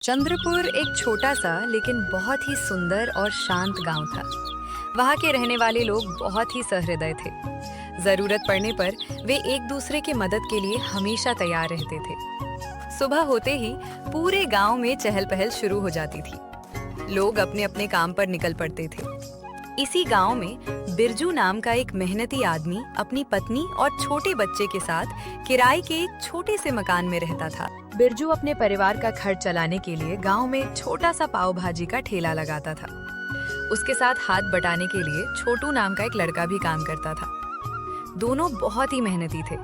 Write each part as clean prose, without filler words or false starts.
चंद्रपुर एक छोटा सा लेकिन बहुत ही सुंदर और शांत गांव था। वहाँ के रहने वाले लोग बहुत ही सहृदय थे। जरूरत पड़ने पर वे एक दूसरे की मदद के लिए हमेशा तैयार रहते थे। सुबह होते ही पूरे गांव में चहल पहल शुरू हो जाती थी। लोग अपने अपने काम पर निकल पड़ते थे। इसी गांव में बिरजू नाम का एक मेहनती आदमी अपनी पत्नी और छोटे बच्चे के साथ किराए के एक छोटे से मकान में रहता था। बिरजू अपने परिवार का खर्च चलाने के लिए गांव में एक छोटा सा पाव भाजी का ठेला लगाता था। उसके साथ हाथ बटाने के लिए छोटू नाम का एक लड़का भी काम करता था। दोनों बहुत ही मेहनती थे।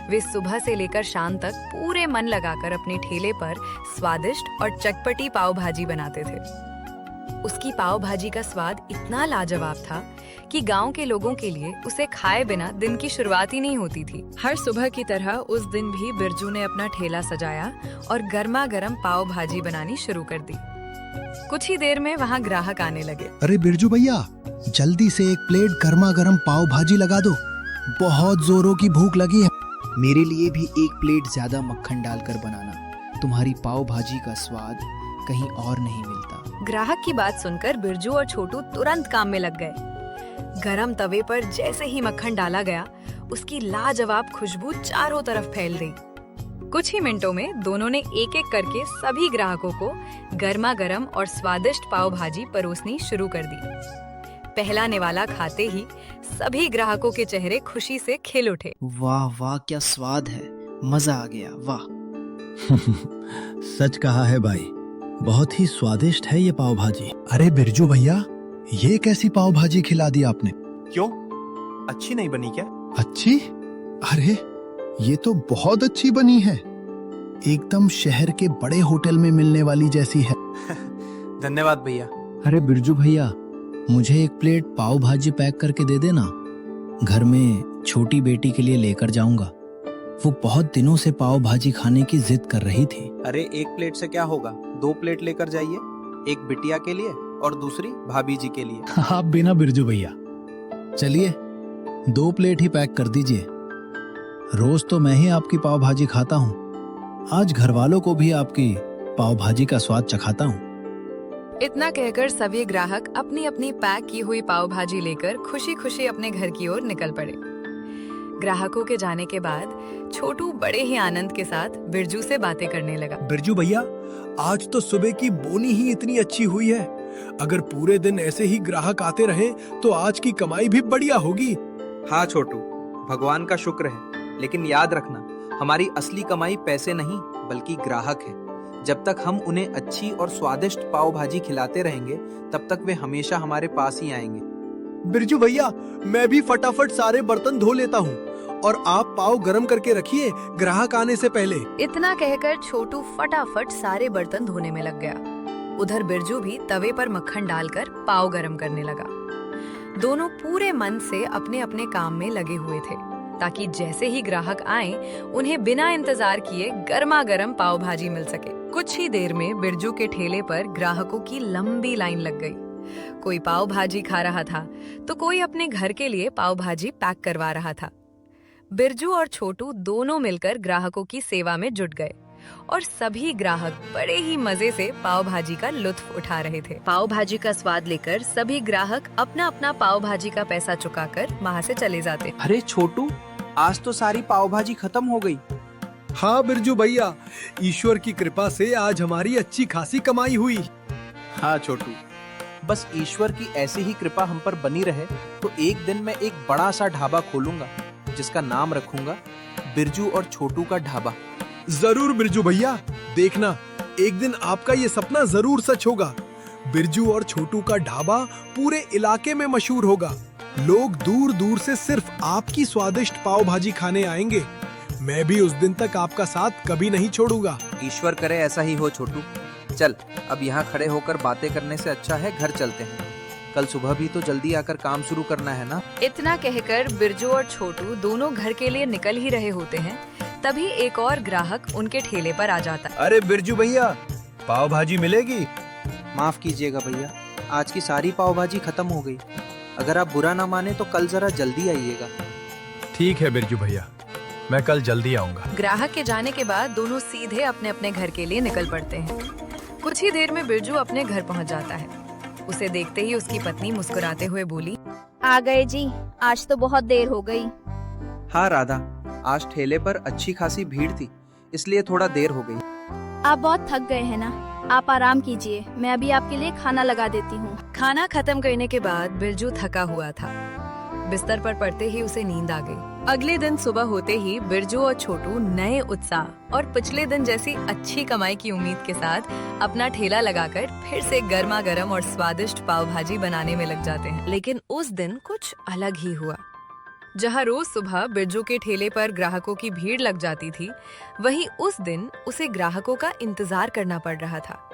वे सुबह से लेकर शाम तक पूरे मन लगाकर अपने ठेले पर स्वादिष्ट और चटपटी पाव भाजी बनाते थे। उसकी पाव भाजी का स्वाद इतना लाजवाब था कि गांव के लोगों के लिए उसे खाए बिना दिन की शुरुआत ही नहीं होती थी। हर सुबह की तरह उस दिन भी बिरजू ने अपना ठेला सजाया और गर्मा गर्म पाव भाजी बनानी शुरू कर दी। कुछ ही देर में वहाँ ग्राहक आने लगे। अरे बिरजू भैया, जल्दी से एक प्लेट गर्मा गर्म पाव भाजी लगा दो, बहुत जोरों की भूख लगी है। मेरे लिए भी एक प्लेट ज्यादा मक्खन डालकर बनाना, तुम्हारी पाव भाजी का स्वाद कहीं और नहीं मिलता। ग्राहक की बात सुनकर बिरजू और छोटू तुरंत काम में लग गए। गरम तवे पर जैसे ही मक्खन डाला गया, उसकी लाजवाब खुशबू चारों तरफ फैल गई। कुछ ही मिनटों में दोनों ने एक एक करके सभी ग्राहकों को गर्मा गर्म और स्वादिष्ट पाव भाजी परोसनी शुरू कर दी। पहला निवाला खाते ही सभी ग्राहकों के चेहरे खुशी से खिल उठे। वाह वाह, क्या स्वाद है, मजा आ गया, वाह। सच कहा है भाई, बहुत ही स्वादिष्ट है ये पाव भाजी। अरे बिरजू भैया, ये कैसी पाव भाजी खिला दी आपने? क्यों, अच्छी नहीं बनी क्या? अच्छी? अरे ये तो बहुत अच्छी बनी है, एकदम शहर के बड़े होटल में मिलने वाली जैसी है। धन्यवाद भैया। अरे बिरजू भैया, मुझे एक प्लेट पाव भाजी पैक करके दे देना, घर में छोटी बेटी के लिए लेकर जाऊंगा। वो बहुत दिनों से पाव भाजी खाने की जिद कर रही थी। अरे एक प्लेट से क्या होगा, 2 प्लेट लेकर जाइए, एक बिटिया के लिए और दूसरी भाभी जी के लिए। आप बिना बिरजू भैया, चलिए 2 प्लेट ही पैक कर दीजिए। रोज तो मैं ही आपकी पाव भाजी खाता हूँ, आज घर वालों को भी आपकी पाव भाजी का स्वाद चखाता हूँ। इतना कहकर सभी ग्राहक अपनी अपनी पैक की हुई पाव भाजी लेकर खुशी खुशी अपने घर की ओर निकल पड़े। ग्राहकों के जाने के बाद छोटू बड़े ही आनंद के साथ बिरजू से बातें करने लगा। बिरजू भैया, आज तो सुबह की बोनी ही इतनी अच्छी हुई है। अगर पूरे दिन ऐसे ही ग्राहक आते रहे तो आज की कमाई भी बढ़िया होगी। हाँ छोटू, भगवान का शुक्र है, लेकिन याद रखना, हमारी असली कमाई पैसे नहीं बल्कि ग्राहक है। जब तक हम उन्हें अच्छी और स्वादिष्ट पाव भाजी खिलाते रहेंगे, तब तक वे हमेशा हमारे पास ही आएंगे। बिरजू भैया, मैं भी फटाफट सारे बर्तन धो लेता हूँ और आप पाव गरम करके रखिए ग्राहक आने से पहले। इतना कहकर छोटू फटाफट सारे बर्तन धोने में लग गया। उधर बिरजू भी तवे पर मक्खन डालकर पाव गरम करने लगा। दोनों पूरे मन से अपने अपने काम में लगे हुए थे, ताकि जैसे ही ग्राहक आए उन्हें बिना इंतजार किए गर्मा गर्म पाव भाजी मिल सके। कुछ ही देर में बिरजू के ठेले पर ग्राहकों की लंबी लाइन लग गई। कोई पाव भाजी खा रहा था तो कोई अपने घर के लिए पाव भाजी पैक करवा रहा था। बिरजू और छोटू दोनों मिलकर ग्राहकों की सेवा में जुट गए और सभी ग्राहक बड़े ही मजे से पाव भाजी का लुत्फ उठा रहे थे। पाव भाजी का स्वाद लेकर सभी ग्राहक अपना अपना पाव भाजी का पैसा चुकाकर वहाँ से चले जाते। अरे छोटू, आज तो सारी पाव भाजी खत्म हो गई। हाँ बिरजू भैया, ईश्वर की कृपा से आज हमारी अच्छी खासी कमाई हुई। हाँ छोटू, बस ईश्वर की ऐसी ही कृपा हम पर बनी रहे तो एक दिन मैं एक बड़ा सा ढाबा खोलूंगा, जिसका नाम रखूंगा बिरजू और छोटू का ढाबा। जरूर बिरजू भैया, देखना एक दिन आपका ये सपना जरूर सच होगा। बिरजू और छोटू का ढाबा पूरे इलाके में मशहूर होगा। लोग दूर दूर से सिर्फ आपकी स्वादिष्ट पाव भाजी खाने आएंगे। मैं भी उस दिन तक आपका साथ कभी नहीं छोड़ूंगा। ईश्वर करे ऐसा ही हो छोटू। चल, अब यहाँ खड़े होकर बातें करने से अच्छा है घर चलते हैं। कल सुबह भी तो जल्दी आकर काम शुरू करना है ना। इतना कहकर बिरजू और छोटू दोनों घर के लिए निकल ही रहे होते हैं, तभी एक और ग्राहक उनके ठेले पर आ जाता। अरे बिरजू भैया, पाव भाजी मिलेगी? माफ कीजिएगा भैया, आज की सारी पाव भाजी खत्म हो गई। अगर आप बुरा ना माने तो कल जरा जल्दी आइएगा। ठीक है बिरजू भैया, मैं कल जल्दी आऊंगा। ग्राहक के जाने के बाद दोनों सीधे अपने अपने घर के लिए निकल पड़ते हैं। कुछ ही देर में बिरजू अपने घर पहुंच जाता है। उसे देखते ही उसकी पत्नी मुस्कुराते हुए बोली, आ गए जी, आज तो बहुत देर हो गई। हाँ राधा, आज ठेले पर अच्छी खासी भीड़ थी, इसलिए थोड़ा देर हो गई। आप बहुत थक गए हैं ना, आप आराम कीजिए, मैं अभी आपके लिए खाना लगा देती हूँ। खाना खत्म करने के बाद बिरजू थका हुआ था। बिस्तर पर पड़ते ही उसे नींद आ गई। अगले दिन सुबह होते ही बिरजू और छोटू नए उत्साह और पिछले दिन जैसी अच्छी कमाई की उम्मीद के साथ अपना ठेला लगाकर फिर से गर्मा गर्म और स्वादिष्ट पाव भाजी बनाने में लग जाते हैं। लेकिन उस दिन कुछ अलग ही हुआ। जहाँ रोज सुबह बिरजू के ठेले पर ग्राहकों की भीड़ लग जाती थी, वहीं उस दिन उसे ग्राहकों का इंतजार करना पड़ रहा था।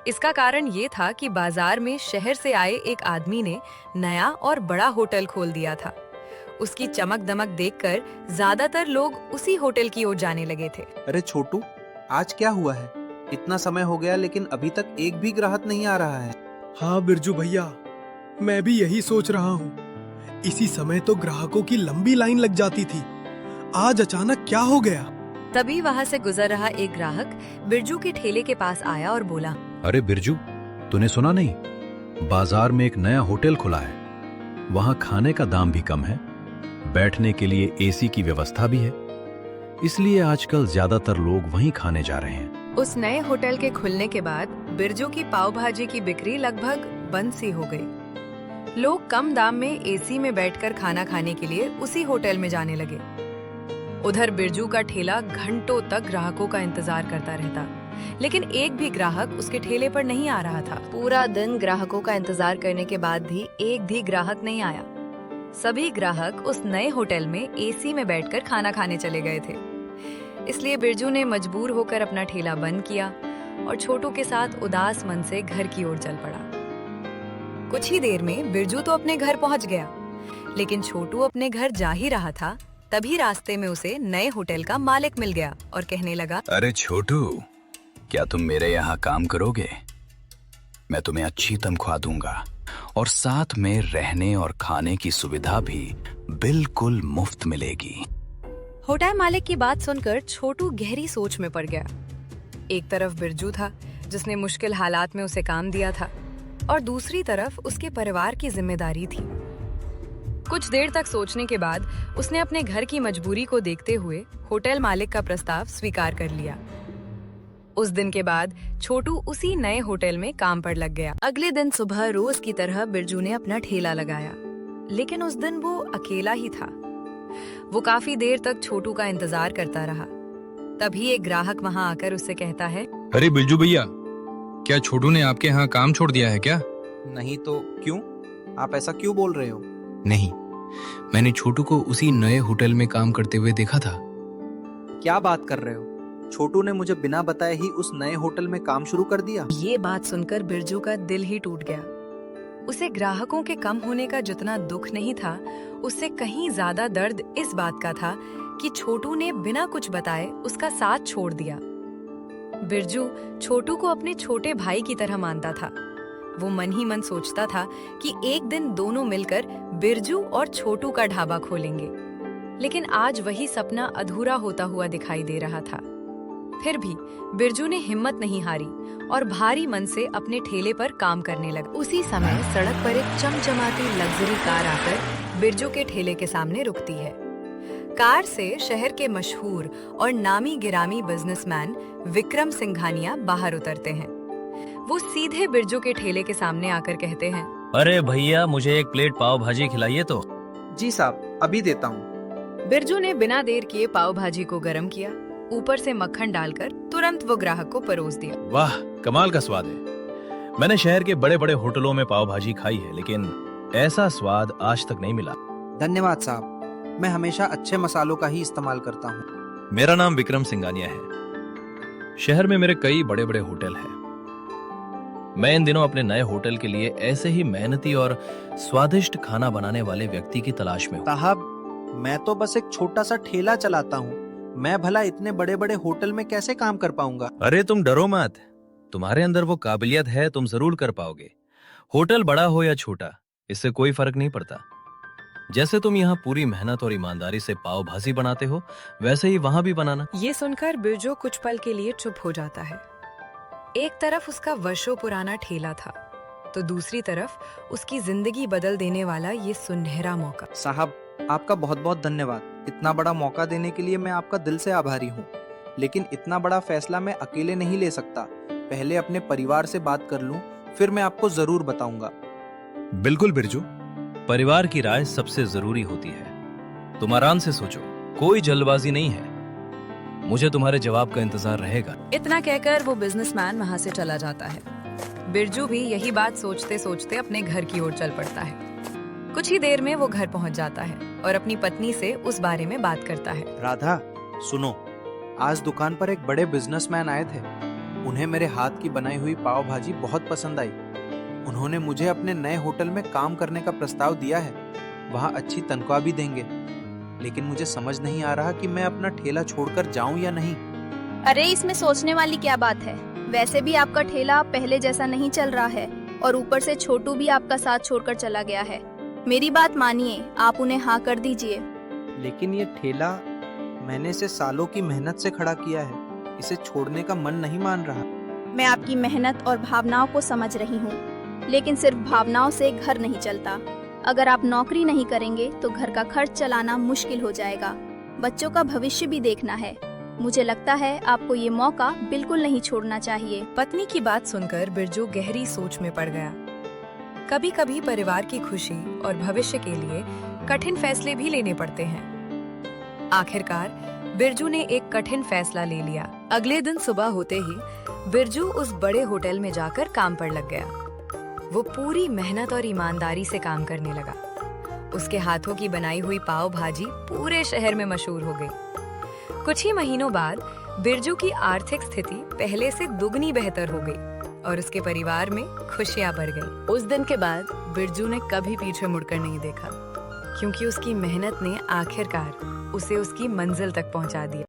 इसका कारण ये था कि बाजार में शहर से आए एक आदमी ने नया और बड़ा होटल खोल दिया था। उसकी चमक दमक देखकर ज्यादातर लोग उसी होटल की ओर जाने लगे थे। अरे छोटू, आज क्या हुआ है? इतना समय हो गया लेकिन अभी तक एक भी ग्राहक नहीं आ रहा है। हाँ बिरजू भैया, मैं भी यही सोच रहा हूँ। इसी समय तो ग्राहकों की लंबी लाइन लग जाती थी, आज अचानक क्या हो गया? तभी वहाँ से गुजर रहा एक ग्राहक बिरजू के ठेले के पास आया और बोला, अरे बिरजू, तूने सुना नहीं? बाजार में एक नया होटल खुला है। वहाँ खाने का दाम भी कम है, बैठने के लिए एसी की व्यवस्था भी है, इसलिए आजकल ज्यादातर लोग वहीं खाने जा रहे हैं। उस नए होटल के खुलने के बाद बिरजू की पाव भाजी की बिक्री लगभग बंद सी हो गई। लोग कम दाम में एसी में बैठकर खाना खाने के लिए उसी होटल में जाने लगे। उधर बिरजू का ठेला घंटों तक ग्राहकों का इंतजार करता रहता, लेकिन एक भी ग्राहक उसके ठेले पर नहीं आ रहा था। पूरा दिन ग्राहकों का इंतजार करने के बाद भी एक भी ग्राहक नहीं आया। सभी ग्राहक उस नए होटल में एसी में बैठकर खाना खाने चले गए थे। इसलिए बिरजू ने मजबूर होकर अपना ठेला बंद किया और छोटू के साथ उदास मन से घर की ओर चल पड़ा। कुछ ही देर में बिरजू तो अपने घर पहुंच गया, लेकिन छोटू अपने घर जा ही रहा था, तभी रास्ते में उसे नए होटल का मालिक मिल गया और कहने लगा, अरे छोटू, क्या तुम मेरे यहाँ काम करोगे? मैं तुम्हें अच्छी तनख्वाह दूंगा और साथ में रहने और खाने की सुविधा भी बिल्कुल मुफ्त मिलेगी। होटल मालिक की बात सुनकर छोटू गहरी सोच में पड़ गया। एक तरफ बिरजू था जिसने मुश्किल हालात में उसे काम दिया था, और दूसरी तरफ उसके परिवार की जिम्मेदारी थी। कुछ देर तक सोचने के बाद उसने अपने घर की मजबूरी को देखते हुए होटल मालिक का प्रस्ताव स्वीकार कर लिया। उस दिन के बाद छोटू उसी नए होटल में काम पर लग गया। अगले दिन सुबह रोज की तरह बिरजू ने अपना ठेला लगाया, लेकिन उस दिन वो अकेला ही था। वो काफी देर तक छोटू का इंतजार करता रहा। तभी एक ग्राहक वहाँ आकर उससे कहता है, अरे बिरजू भैया, क्या छोटू ने आपके यहाँ काम छोड़ दिया है क्या? नहीं तो क्यों? आप ऐसा क्यों बोल रहे हो? नहीं, मैंने छोटू को उसी नए होटल में काम करते हुए देखा था। क्या बात कर रहे हो? छोटू ने मुझे बिना बताए ही उस नए होटल में काम शुरू कर दिया? ये बात सुनकर बिरजू का दिल ही टूट गया। उसे ग्राहकों के कम होने का जितना दुख नहीं था, उससे कहीं ज्यादा दर्द इस बात का था कि छोटू ने बिना कुछ बताए उसका साथ छोड़ दिया। बिरजू छोटू को अपने छोटे भाई की तरह मानता था। वो मन ही मन सोचता था कि एक दिन दोनों मिलकर बिरजू और छोटू का ढाबा खोलेंगे, लेकिन आज वही सपना अधूरा होता हुआ दिखाई दे रहा था। फिर भी बिरजू ने हिम्मत नहीं हारी और भारी मन से अपने ठेले पर काम करने लगा। उसी समय सड़क पर एक चमचमाती लग्जरी कार आकर बिरजू के ठेले के सामने रुकती है। कार से शहर के मशहूर और नामी गिरामी बिजनेसमैन विक्रम सिंघानिया बाहर उतरते हैं। वो सीधे बिरजू के ठेले के सामने आकर कहते हैं, अरे भैया, मुझे एक प्लेट पाव भाजी खिलाइए तो। जी साहब, अभी देता हूँ। बिरजू ने बिना देर किए पाव भाजी को गरम किया, ऊपर से मक्खन डालकर तुरंत वो ग्राहक को परोस दिया। वाह, कमाल का स्वाद है। मैंने शहर के बड़े बड़े होटलों में पाव भाजी खाई है, लेकिन ऐसा स्वाद आज तक नहीं मिला। धन्यवाद साहब, मैं हमेशा अच्छे मसालों का ही इस्तेमाल करता हूँ। मेरा नाम विक्रम सिंघानिया है। शहर में मेरे कई बड़े बड़े होटल हैं। मैं इन दिनों अपने नए होटल के लिए ऐसे ही मेहनती और स्वादिष्ट खाना बनाने वाले व्यक्ति की तलाश में हूँ। साहब, मैं तो बस एक छोटा सा ठेला चलाता हूँ, मैं भला इतने बड़े बड़े होटल में कैसे काम कर पाऊंगा? अरे तुम डरो मत, तुम्हारे अंदर वो काबिलियत है, तुम जरूर कर पाओगे। होटल बड़ा हो या छोटा, इससे कोई फर्क नहीं पड़ता। जैसे तुम यहाँ पूरी मेहनत और ईमानदारी से पाव भाजी बनाते हो, वैसे ही वहाँ भी बनाना। ये सुनकर बिरजू कुछ पल के लिए चुप हो जाता है। एक तरफ उसका वर्षों पुराना ठेला था, तो दूसरी तरफ उसकी जिंदगी बदल देने वाला ये सुनहरा मौका। साहब, आपका बहुत बहुत धन्यवाद। इतना बड़ा मौका देने के लिए मैं आपका दिल से आभारी हूँ। लेकिन इतना बड़ा फैसला मैं अकेले नहीं ले सकता। पहले अपने परिवार से बात कर लूं, फिर मैं आपको जरूर बताऊंगा। बिल्कुल बिरजू, परिवार की राय सबसे जरूरी होती है। तुम आराम से सोचो, कोई जल्दबाजी नहीं है। मुझे तुम्हारे जवाब का इंतजार रहेगा। इतना कहकर वो बिजनेसमैन वहां से चला जाता है। बिरजू भी यही बात सोचते सोचते अपने घर की ओर चल पड़ता है। कुछ ही देर में वो घर पहुंच जाता है और अपनी पत्नी से उस बारे में बात करता है। राधा, सुनो, आज दुकान पर एक बड़े बिजनेसमैन आए थे। उन्हें मेरे हाथ की बनाई हुई पाव भाजी बहुत पसंद आई। उन्होंने मुझे अपने नए होटल में काम करने का प्रस्ताव दिया है। वहाँ अच्छी तनख्वाह भी देंगे। लेकिन मुझे समझ नहीं आ रहा कि मैं अपना ठेला छोड़कर जाऊं या नहीं। अरे, इसमें सोचने वाली क्या बात है। वैसे भी आपका ठेला पहले जैसा नहीं चल रहा है और ऊपर से छोटू भी आपका साथ छोड़कर चला गया है। मेरी बात मानिए, आप उन्हें हाँ कर दीजिए। लेकिन ये ठेला मैंने इसे सालों की मेहनत से खड़ा किया है। इसे छोड़ने का मन नहीं मान रहा। मैं आपकी मेहनत और भावनाओं को समझ रही हूँ, लेकिन सिर्फ भावनाओं से घर नहीं चलता। अगर आप नौकरी नहीं करेंगे तो घर का खर्च चलाना मुश्किल हो जाएगा। बच्चों का भविष्य भी देखना है। मुझे लगता है आपको ये मौका बिल्कुल नहीं छोड़ना चाहिए। पत्नी की बात सुनकर बिरजू गहरी सोच में पड़ गया। कभी कभी परिवार की खुशी और भविष्य के लिए कठिन फैसले भी लेने पड़ते हैं। आखिरकार बिरजू ने एक कठिन फैसला ले लिया। अगले दिन सुबह होते ही बिरजू उस बड़े होटल में जाकर काम पर लग गया। वो पूरी मेहनत और ईमानदारी से काम करने लगा। उसके हाथों की बनाई हुई पाव भाजी पूरे शहर में मशहूर हो गई। कुछ ही महीनों बाद बिरजू की आर्थिक स्थिति पहले से दुगनी बेहतर हो गई और उसके परिवार में खुशियां बढ़ गई। उस दिन के बाद बिरजू ने कभी पीछे मुड़कर नहीं देखा, क्योंकि उसकी मेहनत ने आखिरकार उसे उसकी मंजिल तक पहुंचा दिया।